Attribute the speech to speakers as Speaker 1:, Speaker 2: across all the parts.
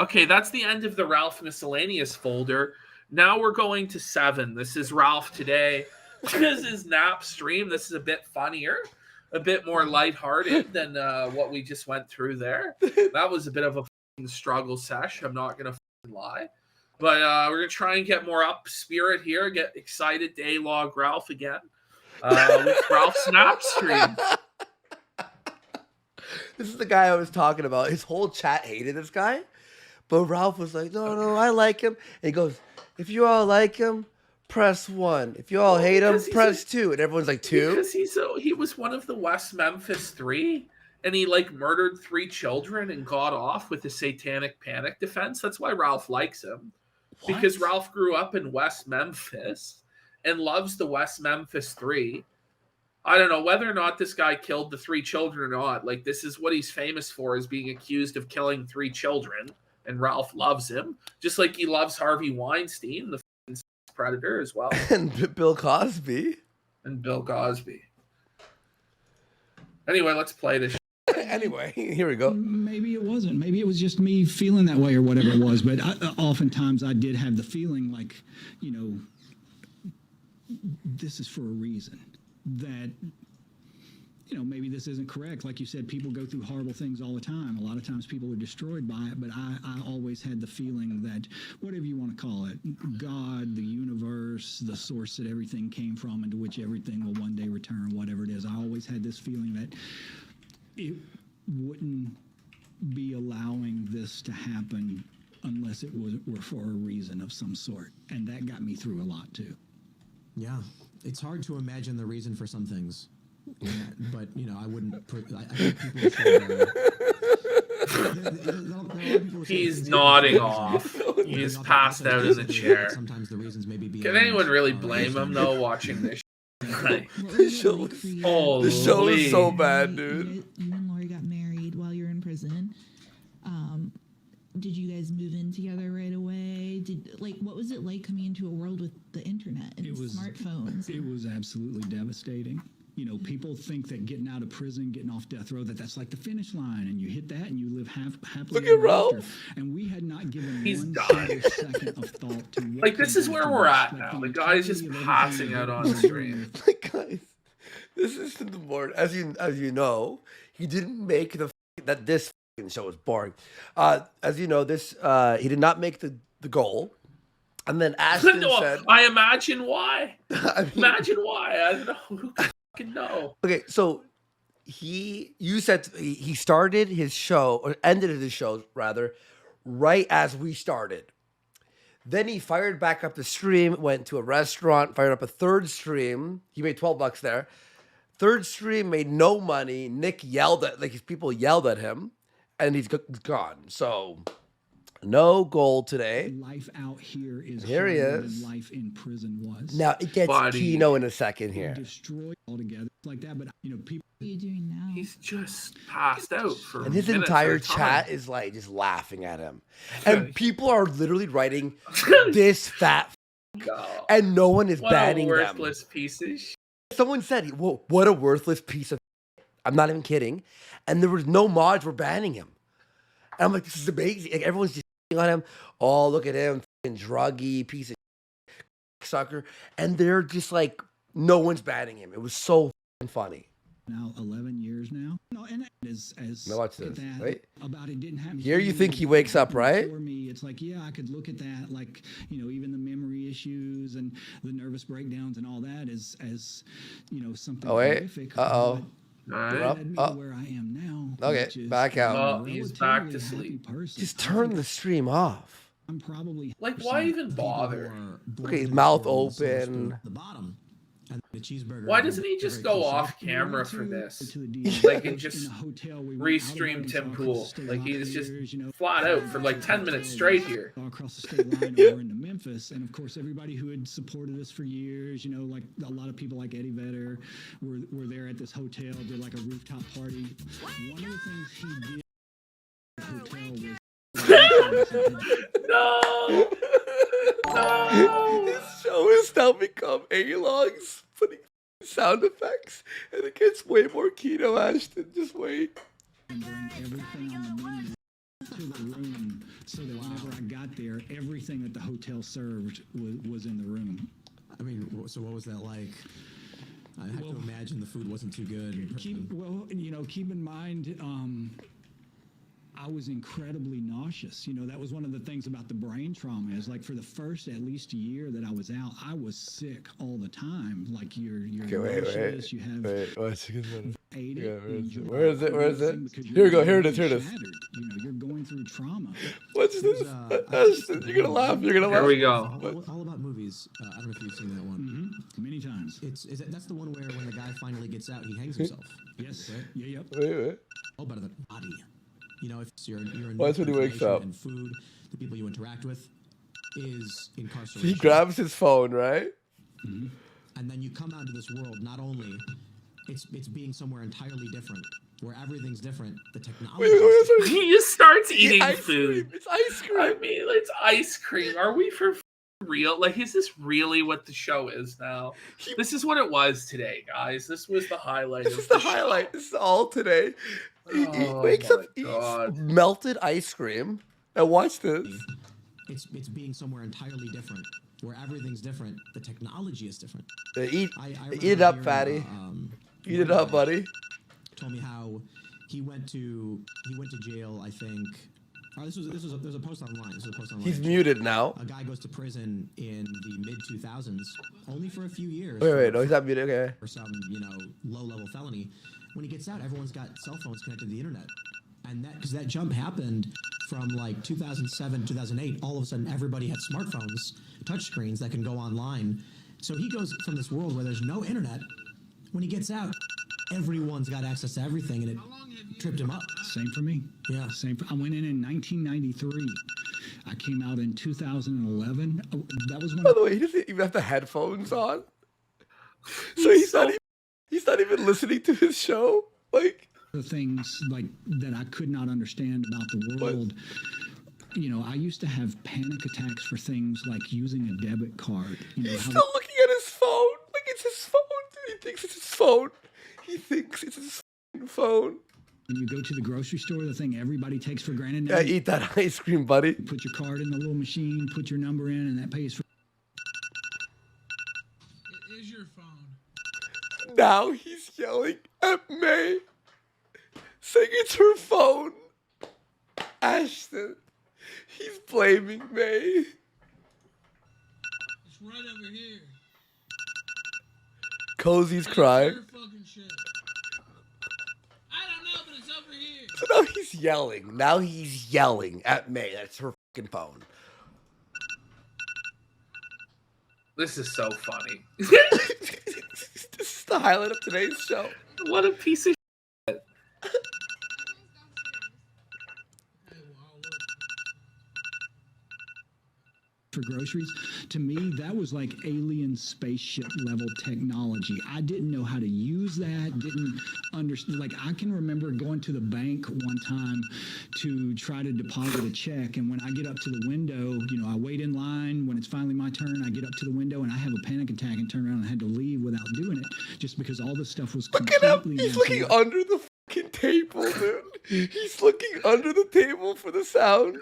Speaker 1: Okay, that's the end of the Ralph Miscellaneous folder. Now we're going to 7. This is Ralph today. This is nap stream. This is a bit funnier, a bit more lighthearted than what we just went through there. That was a bit of a struggle sesh. I'm not going to lie. But we're going to try and get more up spirit here, get excited to A-Log Ralph again with Ralph's nap stream.
Speaker 2: This is the guy I was talking about. His whole chat hated this guy. But Ralph was like, no, I like him. And he goes, if you all like him, press 1. If you all hate him, press 2. And everyone's like, 2?
Speaker 1: Because he was one of the West Memphis 3, and he like murdered 3 children and got off with a satanic panic defense. That's why Ralph likes him. What? Because Ralph grew up in West Memphis and loves the West Memphis 3. I don't know whether or not this guy killed the 3 children or not. Like, this is what he's famous for, is being accused of killing 3 children. And Ralph loves him, just like he loves Harvey Weinstein, the predator, as well.
Speaker 2: And Bill Cosby.
Speaker 1: Anyway, let's play this.
Speaker 2: Anyway, here we go.
Speaker 3: Maybe it wasn't. Maybe it was just me feeling that way or whatever it was. But oftentimes I did have the feeling like, you know, this is for a reason. That, you know, maybe this isn't correct. Like you said, people go through horrible things all the time. A lot of times people are destroyed by it, but I always had the feeling that, whatever you want to call it, God, the universe, the source that everything came from and to which everything will one day return, whatever it is. I always had this feeling that it wouldn't be allowing this to happen unless it were for a reason of some sort. And that got me through a lot, too.
Speaker 4: Yeah. It's hard to imagine the reason for some things. Yeah, but you know, I wouldn't. I think people should,
Speaker 1: He's nodding off. He's passed out in the chair.
Speaker 4: Sometimes the reasons maybe be.
Speaker 1: Can anyone really blame him though? Watching this.
Speaker 2: The show is so bad, dude.
Speaker 5: You and Lori got married while you were in prison. Did you guys move in together right away? What was it like coming into a world with the internet and smartphones?
Speaker 3: It was absolutely devastating. You know, people think that getting out of prison, getting off death row, that's like the finish line, and you hit that and you live happily.
Speaker 2: Look at Ralph.
Speaker 3: And we had not given
Speaker 1: He's
Speaker 3: one
Speaker 1: dying.
Speaker 3: single second of thought to
Speaker 1: Like, this is where we're at now. The guy's just passing out on the stream.
Speaker 2: Like, guys, this is the board. As you know, he didn't make that this show is boring. As you know, this he did not make the goal. And then Ashton said,
Speaker 1: I imagine why. Imagine why. I don't know. Who can know?
Speaker 2: Okay, so you said he started his show, or ended his show rather, right as we started. Then he fired back up the stream, went to a restaurant, fired up a third stream. He made $12 there. Third stream made no money. Nick yelled at, his people yelled at him, and he's gone. So no goal today.
Speaker 3: Life out here is
Speaker 2: here he
Speaker 3: harder
Speaker 2: is.
Speaker 3: Than life in prison was.
Speaker 2: Now it gets Kino in a second here.
Speaker 3: Destroyed altogether like that, but you know, people.
Speaker 5: What are you doing now?
Speaker 1: He's just passed out for.
Speaker 2: And his entire chat is like just laughing at him, and people are literally writing this fat, and no one is banning them.
Speaker 1: Worthless piece of shit.
Speaker 2: Someone said, "Whoa, what a worthless piece of." I'm not even kidding, and there was no mods were banning him. And I'm like, this is amazing. Like, everyone's just on him. Oh, look at him, druggy piece of sucker, and they're just like, no one's banning him. It was so funny.
Speaker 3: Now 11 years now. No, and as
Speaker 2: now watch this. Wait.
Speaker 3: About it didn't happen.
Speaker 2: Here you think he wakes up, right?
Speaker 3: For me, it's like, yeah, I could look at that, like, you know, even the memory issues and the nervous breakdowns and all that as you know, something horrific.
Speaker 2: Uh-oh.
Speaker 3: Where I am now.
Speaker 2: Okay, back out.
Speaker 1: Oh, he's back to sleep.
Speaker 2: Just turn the stream off.
Speaker 3: I'm probably
Speaker 1: like, why even bother?
Speaker 2: Okay, mouth open.
Speaker 4: The bottom. And the cheeseburger.
Speaker 1: Why doesn't he just go off camera for this? Like, and just restream Tim Pool. Like, he's just flat out for like 10 minutes straight here.
Speaker 3: Across the state line over into Memphis, and of course, everybody who had supported us for years, you know, like a lot of people like Eddie Vedder were there at this hotel, did like a rooftop party. One of the things he did at the hotel was
Speaker 1: No.
Speaker 2: This show has now become A-Logs putting sound effects, and it gets way more Kino, Ashton. Just wait.
Speaker 3: And bring everything on the menu to the room so that whenever I got there, everything that the hotel served was in the room.
Speaker 4: I mean, so what was that like? I have to imagine the food wasn't too good.
Speaker 3: Keep in mind, I was incredibly nauseous. That was one of the things about the brain trauma is like for the first at least year that I was out, I was sick all the time. Like you're nauseous, you have ate it.
Speaker 2: Where is it? Here we go. Here it is.
Speaker 3: You're going through trauma.
Speaker 2: What's this? Ashton, you're gonna laugh. You're gonna laugh.
Speaker 1: Here we go.
Speaker 4: All about movies. I don't know if you've seen that one.
Speaker 3: Many times.
Speaker 4: That's the one where when the guy finally gets out, he hangs himself.
Speaker 3: Yes.
Speaker 4: Right?
Speaker 3: Yeah. Yep.
Speaker 2: Wait.
Speaker 4: All about the body. If you're in
Speaker 2: That's when he wakes up.
Speaker 4: And food, the people you interact with, is incarceration.
Speaker 2: He grabs his phone, right?
Speaker 4: Mm-hmm. And then you come out to this world. Not only it's being somewhere entirely different, where everything's different. The technology.
Speaker 1: He just starts eating food.
Speaker 2: It's ice cream.
Speaker 1: I mean, it's ice cream. Are we for real? Like, is this really what the show is now? This is what it was today, guys. This was the highlight.
Speaker 2: This is the highlight. This is all today. He wakes up, eats melted ice cream, and watch this.
Speaker 4: It's being somewhere entirely different, where everything's different. The technology is different.
Speaker 2: Eat it up, fatty. Eat it up, buddy.
Speaker 4: Told me how he went to jail. I think. There's a post online.
Speaker 2: He's muted now.
Speaker 4: A guy goes to prison in the mid 2000s, only for a few years.
Speaker 2: Wait, no, he's not muted. Okay.
Speaker 4: For some, low level felony. When he gets out, everyone's got cell phones connected to the internet, and because that jump happened from like 2007, 2008. All of a sudden, everybody had smartphones, touch screens that can go online. So he goes from this world where there's no internet. When he gets out, everyone's got access to everything, and it tripped him up.
Speaker 3: Same for me.
Speaker 4: Yeah.
Speaker 3: I went in 1993. I came out in 2011. That was when.
Speaker 2: By the way, he doesn't even have the headphones on, so he's not even listening to his show. Like
Speaker 3: the things like that I could not understand about the world. I used to have panic attacks for things like using a debit card.
Speaker 2: He's still looking at his phone. Like it's his phone. He thinks it's his phone. He thinks it's his phone.
Speaker 3: When you go to the grocery store, the thing everybody takes for granted now.
Speaker 2: Yeah, eat that ice cream, buddy.
Speaker 3: Put your card in the little machine, put your number in, and that pays for.
Speaker 6: It is your phone.
Speaker 2: Now he's yelling at May, saying it's her phone. Ashton, he's blaming May.
Speaker 6: It's right over here.
Speaker 2: Cozy's crying.
Speaker 6: Your fucking shit. I don't know, but it's over here.
Speaker 2: So now he's yelling. Now he's yelling at May. That's her fucking phone.
Speaker 1: This is so funny.
Speaker 2: This is the highlight of today's show.
Speaker 1: What a piece of shit.
Speaker 3: For groceries, to me, that was like alien spaceship level technology. I didn't know how to use that, didn't understand. Like, I can remember going to the bank one time to try to deposit a check, and when I get up to the window, I wait in line. When it's finally my turn, I get up to the window, and I have a panic attack and turn around and had to leave without doing it, just because all this stuff was
Speaker 2: Look at him.
Speaker 3: completely
Speaker 2: He's looking under the fucking table, dude. He's looking under the table for the sound.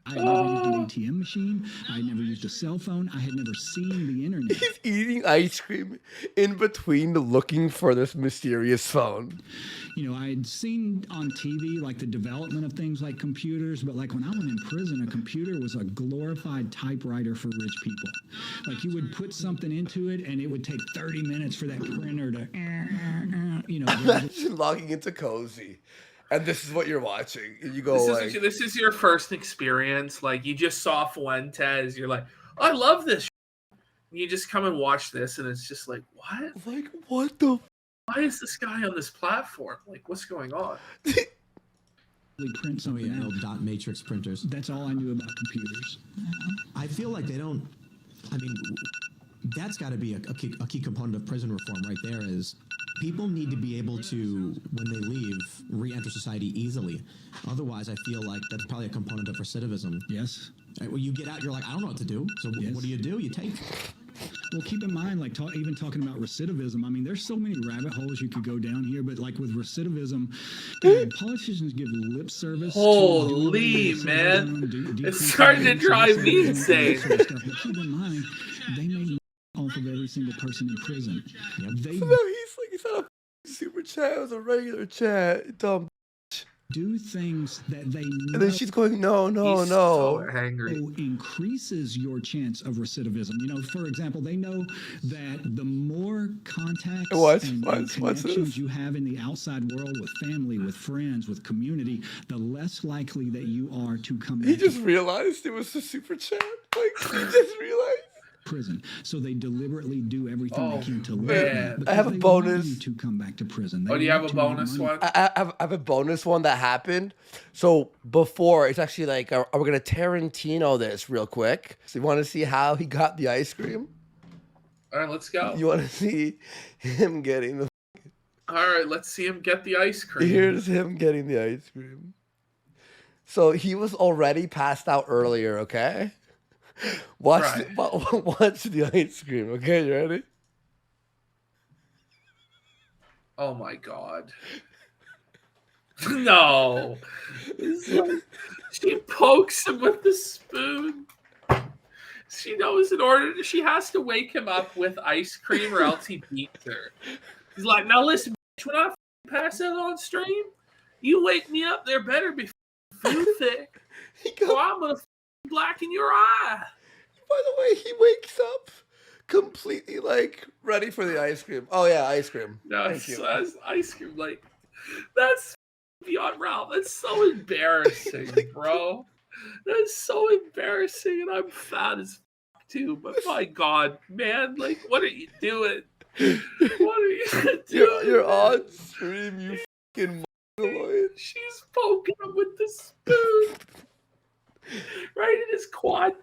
Speaker 3: I had never used an ATM machine. I had never used a cell phone. I had never seen the internet.
Speaker 2: He's eating ice cream in between looking for this mysterious phone.
Speaker 3: I had seen on TV like the development of things like computers, but like when I went in prison, a computer was a glorified typewriter for rich people. Like you would put something into it and it would take 30 minutes for that printer to,
Speaker 2: Imagine logging into Cozy. And this is what you're watching. And you go
Speaker 1: this is your first experience. Like you just saw Fuentes. You're like, I love this. You just come and watch this, and it's just like, what?
Speaker 2: Like, what the?
Speaker 1: Why is this guy on this platform? Like, what's going on?
Speaker 3: Print something out.
Speaker 4: Dot matrix printers.
Speaker 3: That's all I knew about computers.
Speaker 4: I feel like they don't. I mean, that's got to be a key component of prison reform right there. Is people need to be able to, when they leave, re-enter society easily. Otherwise, I feel like that's probably a component of recidivism.
Speaker 3: Yes.
Speaker 4: Right, when you get out, you're like, I don't know what to do. So what do? You take.
Speaker 3: Well, keep in mind, like even talking about recidivism. I mean, there's so many rabbit holes you could go down here, but like with recidivism, politicians give lip service.
Speaker 1: Holy man, it's starting to drive me insane.
Speaker 3: But keep in mind, they made off of every single person in prison. They
Speaker 2: No, he's not a super chat. It was a regular chat. Dumb.
Speaker 3: do things that they know.
Speaker 2: And then she's going, no.
Speaker 1: So angry.
Speaker 3: Increases your chance of recidivism. You know, for example, they know that the more contacts and connections you have in the outside world with family, with friends, with community, the less likely that you are to come
Speaker 2: He
Speaker 3: back
Speaker 2: just realized it was a super chat. Like, he just realized.
Speaker 3: prison. So they deliberately do everything they can to
Speaker 1: man.
Speaker 3: limit.
Speaker 2: I have a bonus.
Speaker 3: You to come back to prison.
Speaker 1: Oh, do you have a bonus one?
Speaker 2: I have a bonus one that happened. So before, it's actually like, we're going to Tarantino this real quick. So you want to see how he got the ice cream?
Speaker 1: All right, let's go.
Speaker 2: You want to see him getting the...
Speaker 1: All right, let's see him get the ice cream.
Speaker 2: Here's him getting the ice cream. So he was already passed out earlier, okay? Watch the ice cream, okay? You ready?
Speaker 1: Oh my god. No. She pokes him with the spoon. She knows she has to wake him up with ice cream or else he beats her. He's like, now listen, bitch, when I pass out on stream, you wake me up, there better be food thick. Or I'm going to blacken your eye.
Speaker 2: By the way, he wakes up completely like ready for the ice cream. Oh yeah, ice cream.
Speaker 1: No,
Speaker 2: Thank you.
Speaker 1: that's ice cream. Like, that's beyond Ralph. That's so embarrassing, bro. That's so embarrassing, and I'm fat as too. But my God, man, like, what are you doing? What are you doing?
Speaker 2: You're on stream, you fucking mongoloid.
Speaker 1: She's poking him with the spoon right in his quad.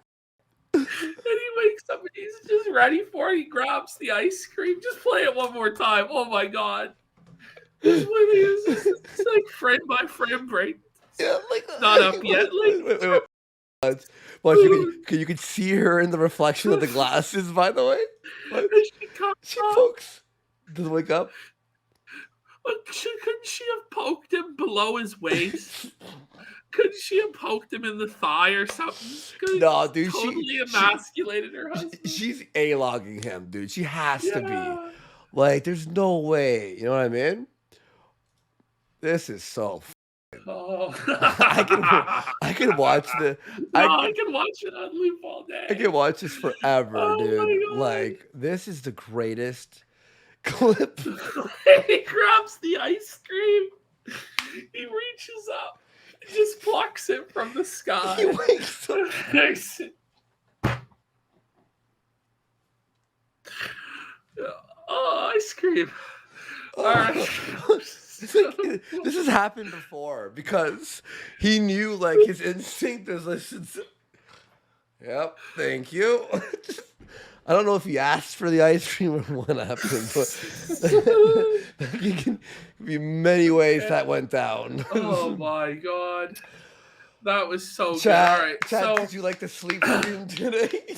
Speaker 1: And he wakes up and he's just ready for it. He grabs the ice cream. Just play it one more time. Oh my God. This movie is like frame by frame break.
Speaker 2: Yeah, like
Speaker 1: Not up yet. Like,
Speaker 2: Watch, you can see her in the reflection of the glasses, by the way. What? She pokes. Doesn't wake up.
Speaker 1: Couldn't she have poked him below his waist? Couldn't she have poked him in the thigh or something?
Speaker 2: No, dude.
Speaker 1: Totally emasculated her husband.
Speaker 2: She's A-logging him, dude. She has to be. Like, there's no way. You know what I mean? This is so.
Speaker 1: Oh.
Speaker 2: I can watch the.
Speaker 1: I can watch it on loop all day.
Speaker 2: I can watch this forever, dude.
Speaker 1: My God.
Speaker 2: Like, this is the greatest clip.
Speaker 1: He grabs the ice cream. He reaches up. He just plucks it from the sky.
Speaker 2: He wakes up.
Speaker 1: Oh, ice cream. All right.
Speaker 2: This has happened before because he knew, like, his instinct is listen. Yep, thank you. I don't know if he asked for the ice cream or what happened, but there can be many ways that went down.
Speaker 1: Oh my God, that was so
Speaker 2: Chat,
Speaker 1: good. All right,
Speaker 2: Chat,
Speaker 1: so
Speaker 2: did you like the sleep stream today?